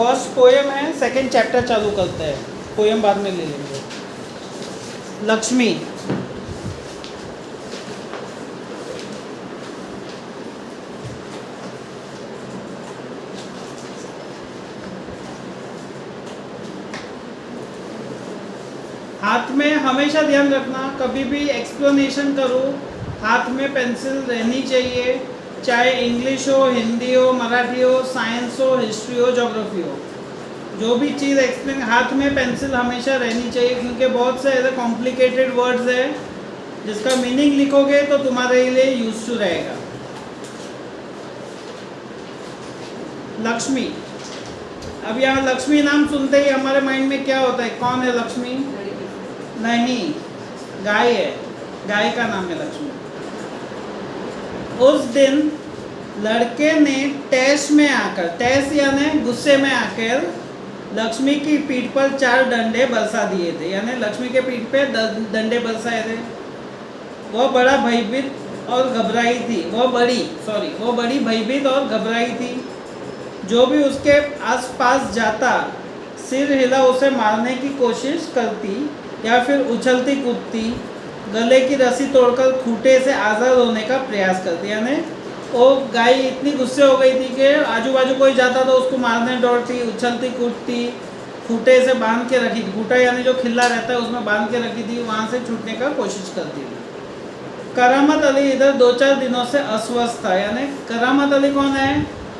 First poem है, second chapter चालू करते हैं, पोएम बाद में ले लेंगे। लक्ष्मी। हाथ में हमेशा ध्यान रखना, कभी भी एक्सप्लेनेशन करो हाथ में पेंसिल रहनी चाहिए, चाहे इंग्लिश हो, हिंदी हो, मराठी हो, साइंस हो, हिस्ट्री हो, ज्योग्राफी हो, जो भी चीज़ एक्सप्लेन हाथ में पेंसिल हमेशा रहनी चाहिए, क्योंकि बहुत से ऐसे कॉम्प्लिकेटेड वर्ड्स है जिसका मीनिंग लिखोगे तो तुम्हारे लिए यूज टू रहेगा। लक्ष्मी। अब यहाँ लक्ष्मी नाम सुनते ही हमारे माइंड में क्या होता है, कौन है लक्ष्मी? नहीं, गाय है, गाय का नाम है लक्ष्मी। उस दिन लड़के ने टैश में आकर, टैश यानी गुस्से में आकर लक्ष्मी की पीठ पर 4 डंडे बरसा दिए थे, यानी लक्ष्मी के पीठ पे डंडे बरसाए थे। वह बड़ा भयभीत और घबराई थी, वह बड़ी भयभीत और घबराई थी। जो भी उसके आसपास जाता सिर हिला उसे मारने की कोशिश करती या फिर उछलती कूदती, गले की रस्सी तोड़कर खूंटे से आज़ाद होने का प्रयास करती। यानी वो गाय इतनी गुस्से हो गई थी कि आजू बाजू कोई जाता तो उसको मारने दौड़ती, उछलती कूदती, खूंटे से बांध के रखी थी, खूंटा यानी जो खिल्ला रहता है उसमें बांध के रखी थी, वहाँ से छूटने का कोशिश करती थी। करामत अली इधर 2-4 दिनों से अस्वस्थ था। यानी करामत अली कौन है?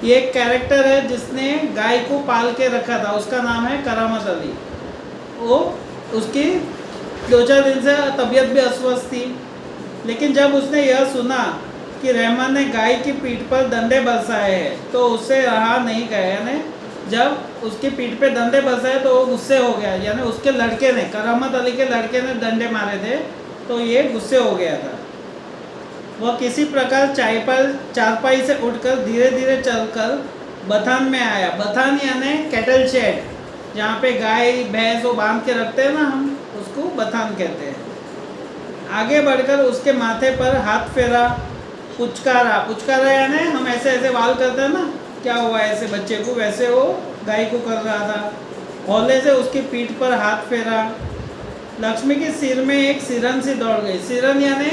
ये एक कैरेक्टर है जिसने गाय को पाल के रखा था, उसका नाम है करामत अली। वो उसकी 2-4 दिन से तबीयत भी अस्वस्थ थी, लेकिन जब उसने यह सुना कि रहमान ने गाय की पीठ पर डंडे बरसाए हैं तो उससे रहा नहीं गया। यानी जब उसकी पीठ पे डंडे बरसाए तो वो गुस्से हो गया, यानी उसके लड़के ने, करामत अली के लड़के ने डंडे मारे थे तो ये गुस्से हो गया था। वह किसी प्रकार चारपाई से उठकर धीरे धीरे चलकर बथान में आया। बथान यानी कैटल शेड, जहाँ पे गाय भैंस वो बांध के रखते हैं ना, हम उसको बथान कहते हैं। आगे बढ़कर उसके माथे पर हाथ फेरा, पुचकारा यानी हम ऐसे ऐसे वाल करते हैं ना, क्या हुआ ऐसे बच्चे को, वैसे वो गाय को कर रहा था। हौले से उसकी पीठ पर हाथ फेरा। लक्ष्मी के सिर में एक सिरन सी दौड़ गई। सिरन यानी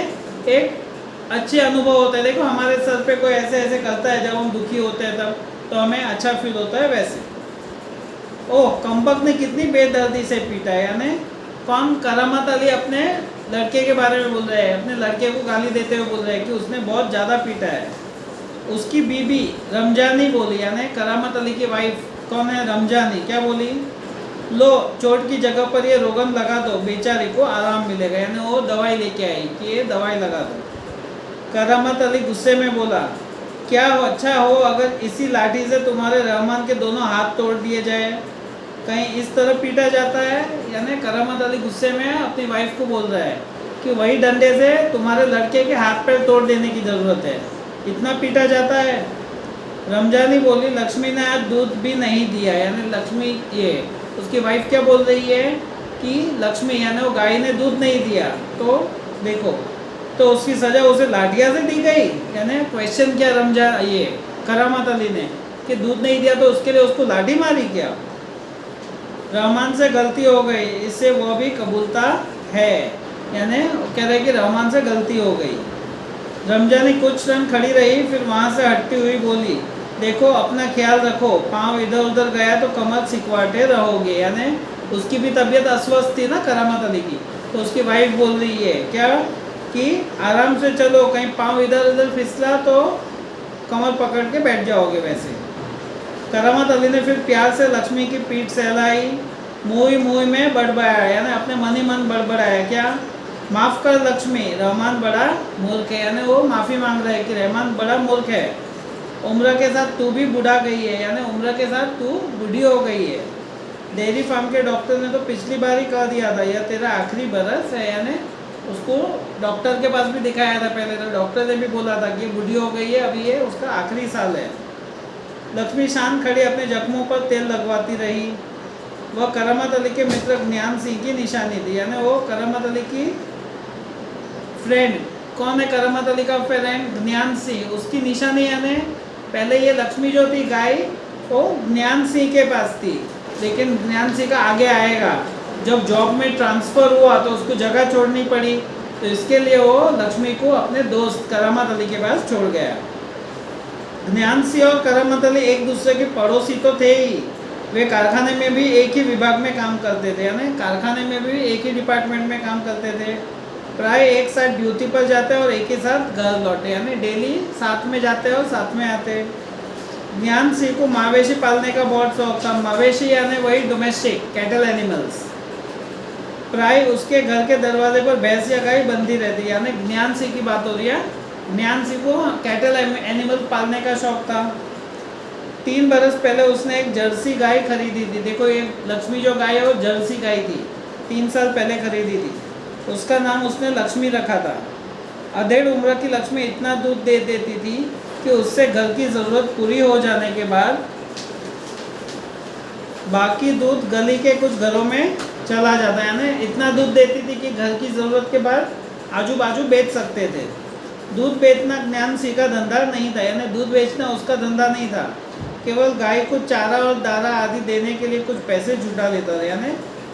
एक अच्छे अनुभव होता है। देखो हमारे सर पे कोई ऐसे ऐसे करता है जब हम दुखी होते हैं तब, तो हमें अच्छा फील होता है वैसे। ओह, कम्बक ने कितनी बेदर्दी से पीटा है। यानी कौन? करामत अली अपने लड़के के बारे में बोल रहे हैं, अपने लड़के को गाली देते हुए बोल रहे हैं कि उसने बहुत ज़्यादा पीटा है। उसकी बीबी रमजानी बोली, यानी करामत अली की वाइफ कौन है? रमजानी। क्या बोली? लो, चोट की जगह पर ये रोगन लगा दो, बेचारी को आराम मिलेगा। यानी वो दवाई लेके आई कि ये दवाई लगा दो। करामत अली गुस्से में बोला, क्या अच्छा हो अगर इसी लाठी से तुम्हारे रहमान के दोनों हाथ तोड़ दिए जाए, कहीं इस तरह पीटा जाता है। यानी करामत अली गुस्से में अपनी वाइफ को बोल रहा है कि वही डंडे से तुम्हारे लड़के के हाथ पैर तोड़ देने की ज़रूरत है, इतना पीटा जाता है। रमजानी बोली, लक्ष्मी ने आज दूध भी नहीं दिया। यानी लक्ष्मी, ये उसकी वाइफ क्या बोल रही है कि लक्ष्मी यानी वो गाय ने दूध नहीं दिया, तो देखो, तो उसकी सज़ा उसे लाठिया से दी गई। यानी क्वेश्चन किया ये करामत अली ने कि दूध नहीं दिया तो उसके लिए उसको लाठी मारी क्या? रहमान से गलती हो गई, इससे वो भी कबूलता है। यानी कह रहे कि रहमान से गलती हो गई। रमजानी कुछ क्षण खड़ी रही, फिर वहाँ से हटती हुई बोली, देखो अपना ख्याल रखो, पाँव इधर उधर गया तो कमर सिकवाटे रहोगे। यानी उसकी भी तबीयत अस्वस्थ थी ना करामत अली की, तो उसकी वाइफ बोल रही है क्या कि आराम से चलो, कहीं पाँव इधर उधर फिसला तो कमर पकड़ के बैठ जाओगे वैसे। करामत अली ने फिर प्यार से लक्ष्मी की पीठ सहलाई, मुँह में बड़बड़ाया, यानी अपने मन ही मन बड़बड़ाया। क्या? माफ़ कर लक्ष्मी, रहमान बड़ा मूर्ख है। यानी वो माफ़ी मांग रहा है कि रहमान बड़ा मूर्ख है। उम्र के साथ तू भी बूढ़ा गई है, यानी उम्र के साथ तू बूढ़ी हो गई है। डेयरी फार्म के डॉक्टर ने तो पिछली बार ही कह दिया था यह तेरा आखिरी बरस है। यानी उसको डॉक्टर के पास भी दिखाया था पहले, तो डॉक्टर ने भी बोला था कि बूढ़ी हो गई है, अभी ये उसका आखिरी साल है। लक्ष्मी शांत खड़ी अपने जख्मों पर तेल लगवाती रही। वह करामत अली के मित्र ज्ञान सिंह की निशानी थी। यानी वो करामत अली की फ्रेंड, कौन है करामत अली का फ्रेंड? ज्ञान सिंह, उसकी निशानी। यानी पहले ये लक्ष्मी जो थी गाय, वो ज्ञान सिंह के पास थी, लेकिन ज्ञान सिंह का आगे आएगा। जब जॉब में ट्रांसफ़र हुआ तो उसको जगह छोड़नी पड़ी, तो इसके लिए वो लक्ष्मी को अपने दोस्त करामत अली के पास छोड़ गया। ज्ञान सिंह और करामत अली एक दूसरे के पड़ोसी तो थे ही, वे कारखाने में भी एक ही विभाग में काम करते थे, यानी कारखाने में भी एक ही डिपार्टमेंट में काम करते थे। प्राय एक साथ ड्यूटी पर जाते और एक ही साथ घर लौटे, यानी डेली साथ में जाते और साथ में आते। ज्ञान सिंह को मवेशी पालने का बहुत शौक था। मवेशी यानी वही डोमेस्टिक कैटल एनिमल्स। प्राय उसके घर के दरवाजे पर भैंस या गाय बंधी रहती, यानी ज्ञान सिंह की बात हो रही है। ज्ञान सिंह को कैटल एनिमल पालने का शौक था। 3 बरस पहले उसने एक जर्सी गाय खरीदी थी। देखो ये लक्ष्मी जो गाय है वो जर्सी गाय थी, 3 साल पहले खरीदी थी। उसका नाम उसने लक्ष्मी रखा था। अधेड़ उम्र की लक्ष्मी इतना दूध दे देती थी कि उससे घर की ज़रूरत पूरी हो जाने के बाद बाकी दूध गली के कुछ घरों में चला जाता है, यानी इतना दूध देती थी कि घर की ज़रूरत के बाद आजू बाजू बेच सकते थे। दूध बेचना ज्ञान सिंह का धंधा नहीं था, यानी दूध बेचना उसका धंधा नहीं था। केवल गाय को चारा और दाना आदि देने के लिए कुछ पैसे जुटा लेता था, यानी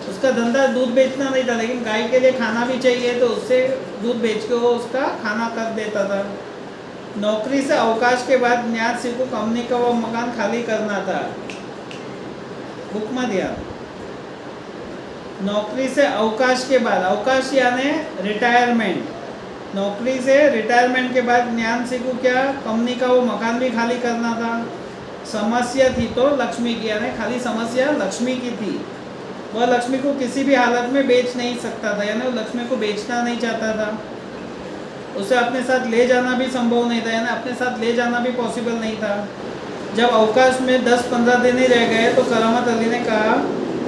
उसका धंधा दूध बेचना नहीं था, लेकिन गाय के लिए खाना भी चाहिए तो उससे दूध बेच के वो उसका खाना कर देता था। नौकरी से अवकाश के बाद ज्ञान सिंह को कंपनी का वो मकान खाली करना था। बुक में दिया। नौकरी से अवकाश के बाद, अवकाश यानी रिटायरमेंट। नौकरी से रिटायरमेंट के बाद ज्ञान सिंह को क्या कंपनी का वो मकान भी खाली करना था। समस्या थी तो लक्ष्मी की, यानी खाली समस्या लक्ष्मी की थी। वह लक्ष्मी को किसी भी हालत में बेच नहीं सकता था, यानी वो लक्ष्मी को बेचना नहीं चाहता था। उसे अपने साथ ले जाना भी संभव नहीं था, यानी अपने साथ ले जाना भी पॉसिबल नहीं था। जब अवकाश में 10-15 दिन ही रह गए तो करामत अली ने कहा,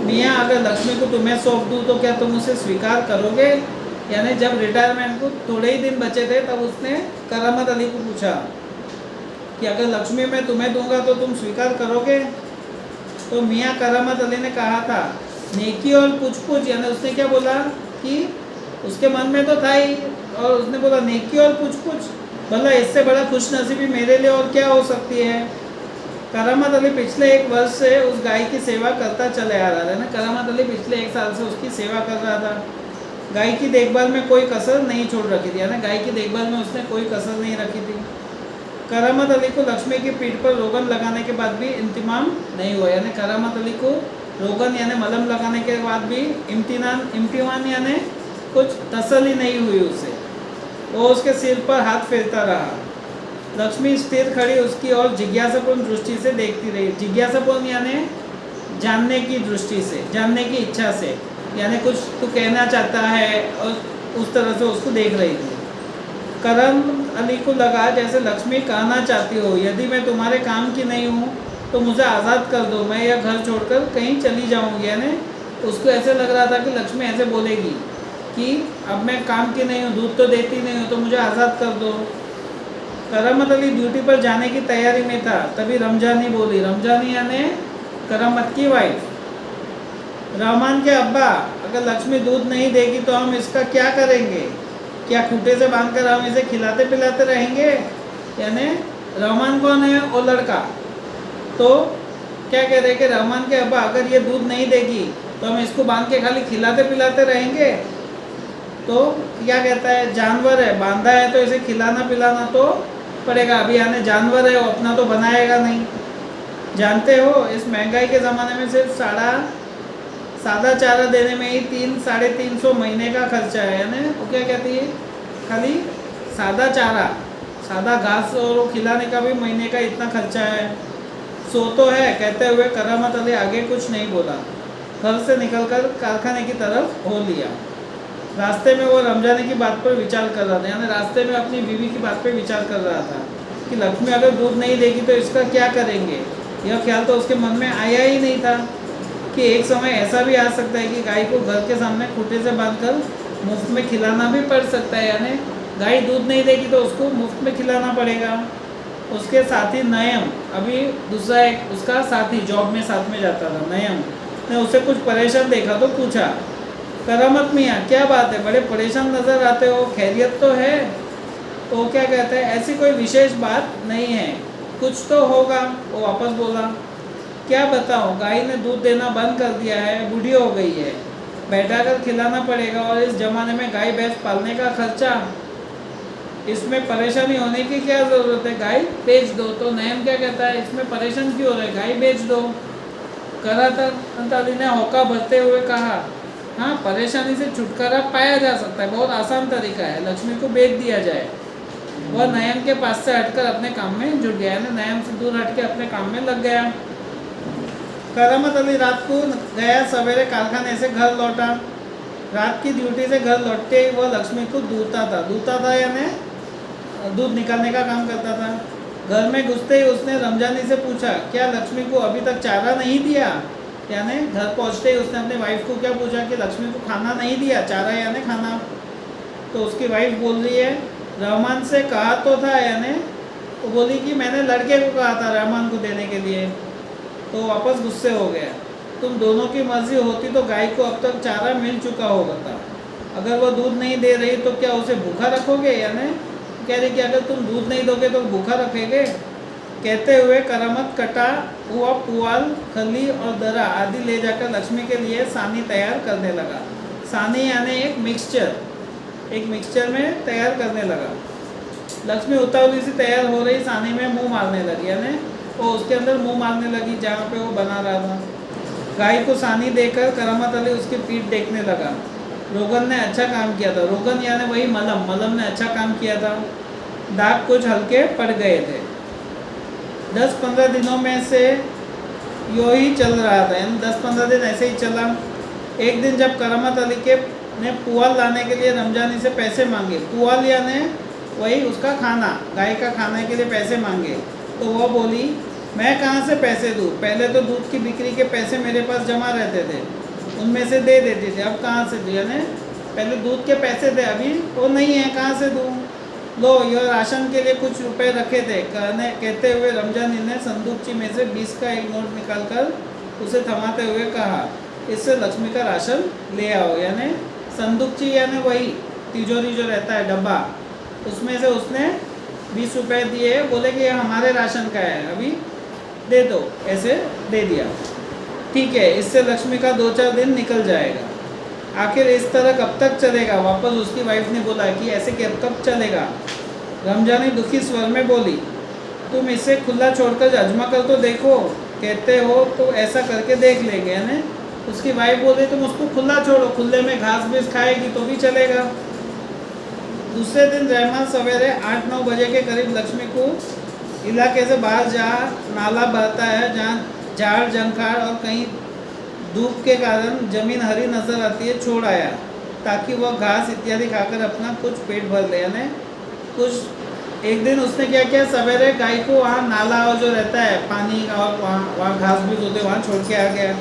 मियाँ अगर लक्ष्मी को तुम्हें सौंप दूँ तो क्या तुम उसे स्वीकार करोगे? यानी जब रिटायरमेंट को थोड़े ही दिन बचे थे तब उसने करामत अली को पूछा कि अगर लक्ष्मी मैं तुम्हें दूंगा तो तुम स्वीकार करोगे? तो मियाँ करामत अली ने कहा था, नेकी और पूछ पूछ, यानी उसने क्या बोला कि उसके मन में तो था ही, और उसने बोला नेकी और पूछ पूछ, भला इससे बड़ा खुश नसीबी मेरे लिए और क्या हो सकती है। करामत अली पिछले 1 वर्ष से उस गाय की सेवा करता चले आ रहा था ना। करामत अली पिछले 1 साल से उसकी सेवा कर रहा था। गाय की देखभाल में कोई कसर नहीं छोड़ रखी थी, यानी गाय की देखभाल में उसने कोई कसर नहीं रखी थी। करामत अली को लक्ष्मी की पीठ पर रोगन लगाने के बाद भी इंतमाम नहीं हुआ, यानी करामत अली को रोगन यानी मलहम लगाने के बाद भी इम्तिहान यानी कुछ तसल्ली नहीं हुई उसे। वो उसके सिर पर हाथ फेरता रहा। लक्ष्मी स्थिर खड़ी उसकी और जिज्ञासापूर्ण दृष्टि से देखती रही। जिज्ञासापूर्ण यानी जानने की दृष्टि से, जानने की इच्छा से, यानी कुछ तू कहना चाहता है, और उस तरह से उसको देख रही थी। करामत अली को लगा जैसे लक्ष्मी कहना चाहती हो, यदि मैं तुम्हारे काम की नहीं हूँ तो मुझे आज़ाद कर दो, मैं यह घर छोड़कर कहीं चली जाऊँगी। यानी उसको ऐसे लग रहा था कि लक्ष्मी ऐसे बोलेगी कि अब मैं काम की नहीं हूँ, दूध तो देती नहीं हूँ, तो मुझे आज़ाद कर दो। करामत अली ड्यूटी पर जाने की तैयारी में था, तभी रमजानी बोली। रमजानी यानी करामत की वाइफ। रहमान के अब्बा, अगर लक्ष्मी दूध नहीं देगी तो हम इसका क्या करेंगे? क्या खूंटे से बांधकर हम इसे खिलाते पिलाते रहेंगे? यानी रहमान कौन है? वो लड़का। तो क्या कह रहे कि रहमान के अब्बा अगर ये दूध नहीं देगी तो हम इसको बांध के खाली खिलाते पिलाते रहेंगे? तो क्या कहता है, जानवर है, बांधा है तो इसे खिलाना पिलाना तो पड़ेगा। अभी यानी जानवर है, वो अपना तो बनाएगा नहीं। जानते हो इस महंगाई के ज़माने में सिर्फ सादा चारा देने में ही 300-350 महीने का खर्चा है। यानी वो क्या कहती है, खाली सादा चारा, सादा घास और वो खिलाने का भी महीने का इतना खर्चा है। सो तो है, कहते हुए करामत अली आगे कुछ नहीं बोला। घर से निकलकर कारखाने की तरफ हो लिया। रास्ते में वो रमजानी की बात पर विचार कर रहा था, यानी रास्ते में अपनी बीवी की बात पर विचार कर रहा था कि लक्ष्मी अगर दूध नहीं देगी तो इसका क्या करेंगे। यह ख्याल तो उसके मन में आया ही नहीं था कि एक समय ऐसा भी आ सकता है कि गाय को घर के सामने खूंटे से बांधकर मुफ्त में खिलाना भी पड़ सकता है। यानी गाय दूध नहीं देगी तो उसको मुफ्त में खिलाना पड़ेगा। उसके साथी नयम, अभी दूसरा एक उसका साथी जॉब में साथ में जाता था, नयम ने उसे कुछ परेशान देखा तो पूछा, करामत मियाँ क्या बात है, बड़े परेशान नज़र आते हो, खैरियत तो है? तो क्या कहता है, ऐसी कोई विशेष बात नहीं है, कुछ तो होगा। वो वापस बोला, क्या बताऊँ, गाय ने दूध देना बंद कर दिया है, बूढ़ी हो गई है, बैठा कर खिलाना पड़ेगा, और इस ज़माने में गाय भैंस पालने का खर्चा, इसमें परेशानी होने की क्या ज़रूरत है, गाय बेच दो। तो नयन क्या कहता है, इसमें परेशान क्यों हो रहे, गाय बेच दो। करातन अली ने होका भरते हुए कहा, हाँ, परेशानी से छुटकारा पाया जा सकता है, बहुत आसान तरीका है, लक्ष्मी को बेच दिया जाए। वह नयन के पास से हटकर अपने काम में जुट गया, नयन से दूर हट के अपने काम में लग गया। करामत अली रात को गया, सवेरे कारखाने से घर लौटा। रात की ड्यूटी से घर लौटते ही वह लक्ष्मी को दूता था यानी दूध निकालने का काम करता था। घर में घुसते ही उसने रमजानी से पूछा, क्या लक्ष्मी को अभी तक चारा नहीं दिया, यानी घर पहुंचते ही उसने अपनी वाइफ को क्या पूछा कि लक्ष्मी को खाना नहीं दिया, चारा यानी खाना। तो उसकी वाइफ बोल रही है, रहमान से कहा तो था, यानी वो बोली कि मैंने लड़के को कहा था रहमान को देने के लिए। तो वापस गुस्से हो गया, तुम दोनों की मर्जी होती तो गाय को अब तक चारा मिल चुका होगा था, अगर वो दूध नहीं दे रही तो क्या उसे भूखा रखोगे, यानी कह रही कि अगर तुम दूध नहीं दोगे तो भूखा रखेंगे। कहते हुए करामत कटा हुआ पुआल, खली और दरा आदि ले जाकर लक्ष्मी के लिए सानी तैयार करने लगा। सानी यानी एक मिक्सचर में तैयार करने लगा। लक्ष्मी उतावली से तैयार हो रही सानी में मुंह मारने लगी, यानी वो उसके अंदर मुंह मारने लगी जहाँ पे वो बना रहा था। गाय को सानी देकर करामत अली उसकी पीठ देखने लगा। रोगन ने अच्छा काम किया था, रोगन यानी वही मलम ने अच्छा काम किया था। दाग कुछ हल्के पड़ गए थे। 10-15 दिनों में से यो ही चल रहा था, यानी 10-15 दिन ऐसे ही चला। एक दिन जब करामत अली ने पुआल लाने के लिए रमजानी से पैसे मांगे, पुआल यानी वही उसका खाना, गाय का खाने के लिए पैसे मांगे, तो वह बोली, मैं कहाँ से पैसे दूँ, पहले तो दूध की बिक्री के पैसे मेरे पास जमा रहते थे, उनमें से दे देती थी, अब कहाँ से दूँ, यानी पहले दूध के पैसे थे, अभी वो नहीं है, कहाँ से दूँ। लो, यह राशन के लिए कुछ रुपए रखे थे, कहते हुए रमजानी ने संदूकची में से 20 का एक नोट निकालकर उसे थमाते हुए कहा, इससे लक्ष्मी का राशन ले आओ। यानी संदूकची यानी वही तिजोरी जो रहता है, डब्बा, उसमें से उसने 20 रुपये दिए, बोले कि यह हमारे राशन का है, अभी दे दो, ऐसे दे दिया। ठीक है, इससे लक्ष्मी का 2-4 दिन निकल जाएगा। आखिर इस तरह कब तक चलेगा, वापस उसकी वाइफ ने बोला कि ऐसे कब चलेगा। रमजानी दुखी स्वर में बोली, तुम इसे खुला छोड़कर अजमा कर तो देखो, कहते हो तो ऐसा करके देख लेंगे। यानी उसकी वाइफ बोली, तुम उसको खुला छोड़ो, खुले में घास बीस खाएगी तो भी चलेगा। दूसरे दिन रहमान सवेरे 8-9 बजे के करीब लक्ष्मी को इलाके से बाहर जहाँ नाला बहता है, जहाँ झाड़ झंखाड़ और कहीं धूप के कारण जमीन हरी नजर आती है, छोड़ आया, ताकि वह घास इत्यादि खाकर अपना कुछ पेट भर ले। यानी कुछ एक दिन उसने क्या किया, सवेरे गाय को वहाँ नाला जो रहता है पानी का और वहाँ घास भी होते वहाँ छोड़ के आ गया।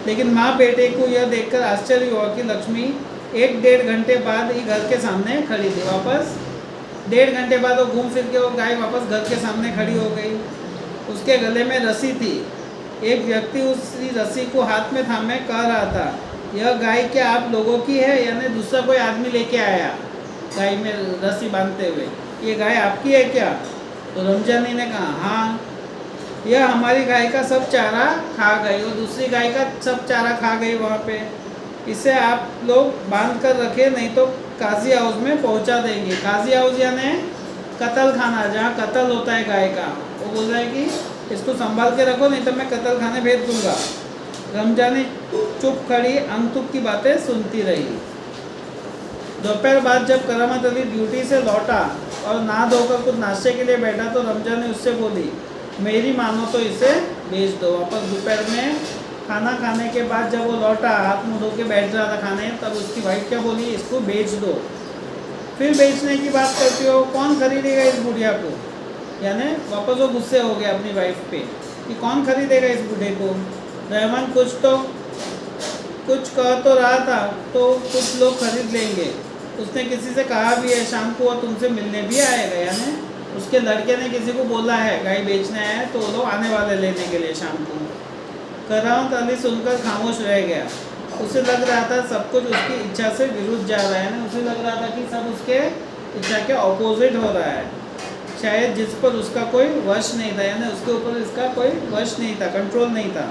लेकिन माँ बेटे को यह देखकर आश्चर्य हुआ कि लक्ष्मी 1-1.5 घंटे बाद ही घर के सामने खड़ी थी। वापस 1.5 घंटे बाद वो घूम फिर के वो गाय वापस घर के सामने खड़ी हो गई। उसके गले में रस्सी थी। एक व्यक्ति उसी रस्सी को हाथ में थामे कह रहा था, यह गाय क्या आप लोगों की है? यानी दूसरा कोई आदमी लेके आया गाय में रस्सी बांधते हुए, ये गाय आपकी है क्या? तो रमजानी ने कहा, हाँ, यह हमारी गाय का सब चारा खा गई, और दूसरी गाय का सब चारा खा गई वहाँ पे। इसे आप लोग बांध कर रखे, नहीं तो काजी हाउस में पहुँचा देंगे। काजी हाउस यानी कत्ल खाना, जहाँ कत्ल होता है गाय का। वो बोल रहा है कि इसको संभाल के रखो, नहीं तो मैं कत्ल खाने भेज दूंगा। रमजानी चुप खड़ी अंतुक की बातें सुनती रही। दोपहर बाद जब करामत अली ड्यूटी से लौटा और नहा धोकर कुछ नाश्ते के लिए बैठा, तो रमजानी उससे बोली, मेरी मानो तो इसे बेच दो। वापस दोपहर में खाना खाने के बाद जब वो लौटा, हाथ मुँह धो के बैठ रहा था खाने, तब उसकी वाइफ क्या बोली, इसको बेच दो। फिर बेचने की बात करती हो, कौन खरीदेगा इस बुढ़िया को? यानी वापस वो गुस्से हो गया अपनी वाइफ पे कि कौन खरीदेगा इस बूढ़े को। रहमान कुछ कह तो रहा था, तो कुछ लोग खरीद लेंगे। उसने किसी से कहा भी है शाम को वो तुमसे मिलने भी आएगा। यानी उसके लड़के ने किसी को बोला है गाय बेचना है, तो वो लोग आने वाले लेने के लिए शाम को। करामत अली सुनकर खामोश रह गया। उसे लग रहा था सब कुछ उसकी इच्छा से विरुद्ध जा रहा है ना, उसे लग रहा था कि सब उसके इच्छा के ऑपोजिट हो रहा है। शायद जिस पर उसका कोई वश नहीं था, यानी उसके ऊपर इसका कोई वश नहीं था, कंट्रोल नहीं था।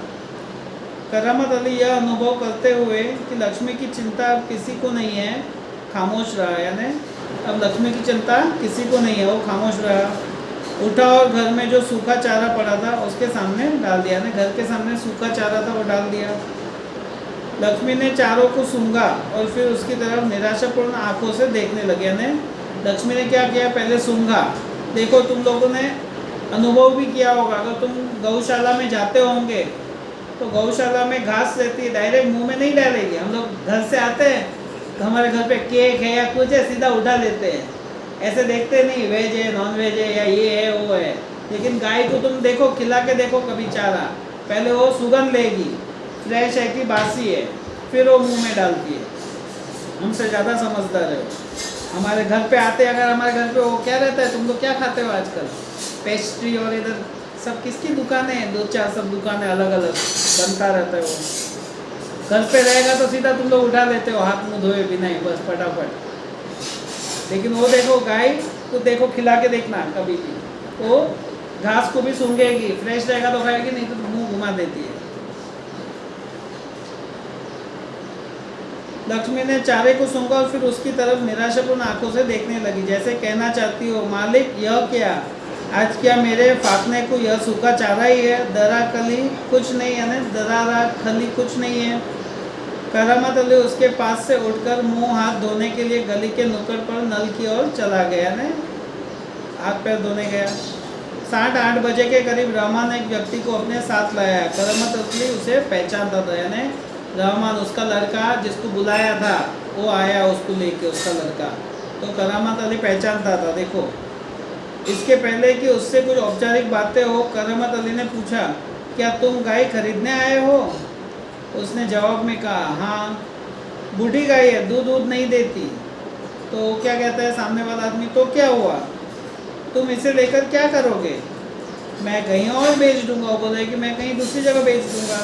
करामत अली यह अनुभव करते हुए कि लक्ष्मी की चिंता अब किसी को नहीं है, खामोश रहा। यानी अब लक्ष्मी की चिंता किसी को नहीं है, वो खामोश रहा। उठा और घर में जो सूखा चारा पड़ा था उसके सामने डाल दिया। यानी घर के सामने सूखा चारा था, वो डाल दिया। लक्ष्मी ने चारों को सूंघा और फिर उसकी तरफ निराशापूर्ण आंखों से देखने लगी। यानी लक्ष्मी ने क्या किया, पहले सूंघा। देखो तुम लोगों ने अनुभव भी किया होगा, अगर तुम गौशाला में जाते होंगे तो गौशाला में घास रहती है, डायरेक्ट मुंह में नहीं डालेगी। हम लोग घर से आते हैं तो हमारे घर पे केक है या कुछ है, सीधा उठा लेते हैं, ऐसे देखते नहीं वेज है नॉन वेज है या ये है वो है। लेकिन गाय को तुम देखो, खिला के देखो कभी चारा, पहले वो सुगंध लेगी, फ्रेश है कि बासी है, फिर वो मुंह में डालती है। हमसे ज़्यादा समझदार है वो। हमारे घर पे आते, अगर हमारे घर पे वो क्या रहता है, तुम लोग क्या खाते हो आजकल, पेस्ट्री और इधर सब किसकी दुकानें हैं, 2-4 सब दुकानें अलग अलग बनता रहता है वो। घर पे रहेगा तो सीधा तुम लोग उठा लेते हो, हाथ मुँह धोए बिना ही, बस फटाफट। लेकिन वो देखो गाय तो देखो, खिला के देखना कभी भी, वो घास को भी सूंघेगी, फ्रेश रहेगा तो खाएगी, नहीं तो मुंह घुमा देती है। लक्ष्मी ने चारे को सूंघा और फिर उसकी तरफ निराशापूर्ण आंखों से देखने लगी, जैसे कहना चाहती हो, मालिक यह क्या, आज क्या मेरे फाकने को यह सूखा चारा ही है, दरा खली कुछ नहीं है, ना दरारा खली कुछ नहीं है। करामत अली उसके पास से उठकर मुंह हाथ धोने के लिए गली के नुक्कड़ पर नल की ओर चला गया, ने हाथ पैर धोने गया। 7-8 बजे के करीब रहमान एक व्यक्ति को अपने साथ लाया। करामत अली उसे पहचानता था, यानी रहमान उसका लड़का जिसको बुलाया था वो आया उसको लेके, उसका लड़का। तो करामत अली पहचानता था। देखो, इसके पहले कि उससे कुछ औपचारिक बातें हो, करामत अली ने पूछा, क्या तुम गाय खरीदने आए हो? उसने जवाब में कहा, हाँ, बूढ़ी गाय है, दूध नहीं देती। तो क्या कहता है सामने वाला आदमी, तो क्या हुआ, तुम इसे लेकर क्या करोगे? मैं कहीं और बेच दूंगा। वो बोले कि मैं कहीं दूसरी जगह बेच दूंगा।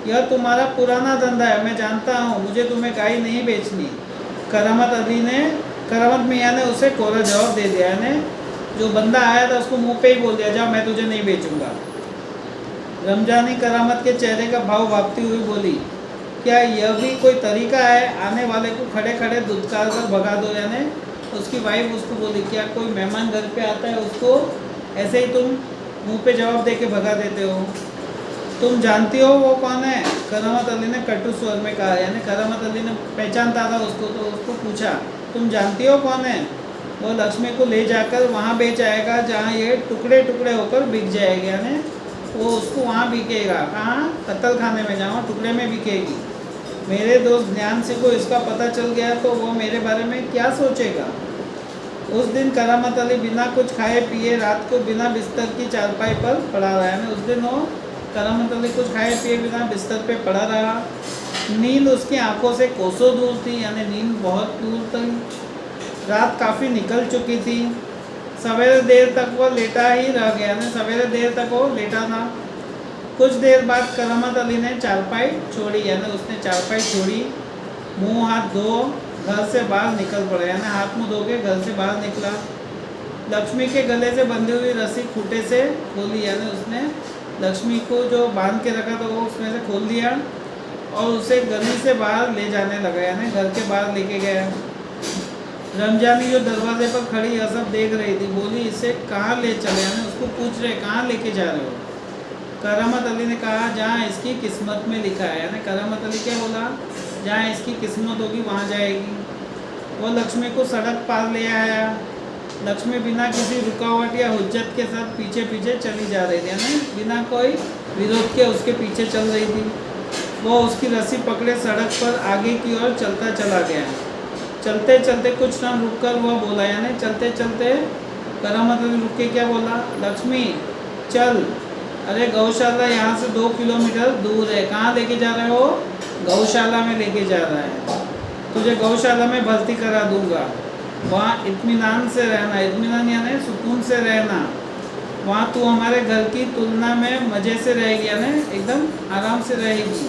यह तुम्हारा पुराना धंधा है, मैं जानता हूँ, मुझे तुम्हें गाय नहीं बेचनी। करामत मियाँ ने उसे कोरा जवाब दे दिया। ने जो बंदा आया था उसको मुंह पे ही बोल दिया, जा मैं तुझे नहीं बेचूंगा। रमजानी करामत के चेहरे का भाव भापती हुई बोली, क्या यह भी कोई तरीका है, आने वाले को खड़े खड़े धुतकार कर भगा दो? यानी उसकी वाइफ उसको बोली, क्या कोई मेहमान घर पे आता है उसको ऐसे ही तुम मुंह पे जवाब दे के भगा देते हो? तुम जानती हो वो कौन है? करामत अली ने कटु स्वर में कहा। यानी करामत अली ने पहचानता था उसको, तो उसको पूछा, तुम जानती हो कौन है? वो लक्ष्मी को ले जाकर वहाँ बेच आएगा जहाँ ये टुकड़े टुकड़े होकर बिक जाएगी। यानी वो उसको वहाँ बिकेगा, कहाँ? कत्ल खाने में, जहाँ टुकड़े में बिकेगी। मेरे दोस्त ध्यान को इसका पता चल गया तो वो मेरे बारे में क्या सोचेगा? उस दिन करामत अली बिना कुछ खाए पिए रात को बिना बिस्तर की चारपाई पर पड़ा रहा है। उस दिन वो करामत अली कुछ खाए पिए बिना बिस्तर पे पड़ा रहा। नींद उसकी आंखों से कोसों दूर थी, यानी नींद बहुत दूर तक। रात काफ़ी निकल चुकी थी। सवेरे देर तक वो लेटा ही रह गया, यानी सवेरे देर तक वो लेटा था। कुछ देर बाद करामत अली ने चारपाई छोड़ी, यानी उसने चारपाई छोड़ी, मुंह हाथ धो घर से बाहर निकल पड़ा, यानी हाथ मुँह धो के घर से बाहर निकला। लक्ष्मी के गले से बंधी हुई रस्सी खूंटे से खोली, यानी उसने लक्ष्मी को जो बांध के रखा था वो उसमें से खोल दिया और उसे गली से बाहर ले जाने लगा, यानी घर के बाहर लेके गया। रमजानी जो दरवाजे पर खड़ी यह सब देख रही थी, बोली, इसे कहाँ ले चले? यानी उसको पूछ रहे, कहाँ लेके जा रहे हो? करामत अली ने कहा, जहाँ इसकी किस्मत में लिखा है। यानी करामत अली क्या बोला, जहाँ इसकी किस्मत होगी वहाँ जाएगी। वो लक्ष्मी को सड़क पार ले आया। लक्ष्मी बिना किसी रुकावट या हुज्जत के साथ पीछे पीछे चली जा रही थी, यानी बिना कोई विरोध के उसके पीछे चल रही थी। वो उसकी रस्सी पकड़े सड़क पर आगे की ओर चलता चला गया। चलते चलते कुछ टाइम रुक कर वह बोला, यानी चलते चलते करामत अली रुक के क्या बोला, लक्ष्मी चल, अरे गौशाला यहाँ से 2 किलोमीटर दूर है, कहाँ लेके जा रहे हो? गौशाला में लेके जा रहा है, तुझे गौशाला में भर्ती करा दूंगा, वहाँ इत्मीनान से रहना, इत्मीनान यानी सुकून से रहना, वहाँ तू हमारे घर की तुलना में मज़े से रहेगी, यानी एकदम आराम से रहेगी।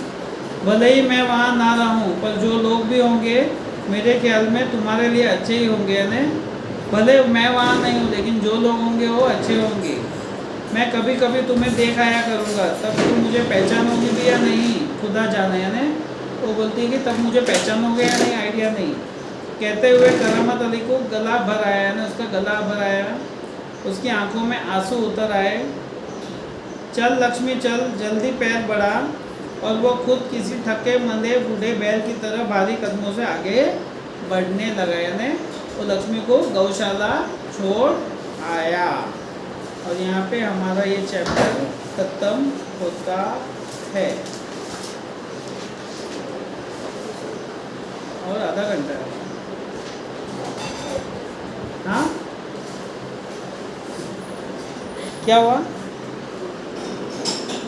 भले ही मैं वहाँ ना रहूँ, पर जो लोग भी होंगे मेरे ख्याल में तुम्हारे लिए अच्छे ही होंगे, यानी भले मैं वहाँ नहीं हूँ, लेकिन जो लोग होंगे वो अच्छे होंगे। मैं कभी कभी तुम्हें देख आया करूँगा, तब तुम मुझे पहचानोगे भी या नहीं खुदा जाने। यानी वो बोलती है कि तब मुझे पहचानोगे या नहीं, आइडिया नहीं। कहते हुए करामत अली को गला भर आया, यानी उसका गला भर आया, उसकी आंखों में आंसू उतर आए। चल लक्ष्मी चल, जल्दी पैर बढ़ा। और वो खुद किसी थके मंदे बूढ़े बैल की तरह भारी कदमों से आगे बढ़ने लगा। यानी वो लक्ष्मी को गौशाला छोड़ आया। और यहाँ पे हमारा ये चैप्टर खत्म होता है। और आधा घंटा है। हाँ, क्या हुआ?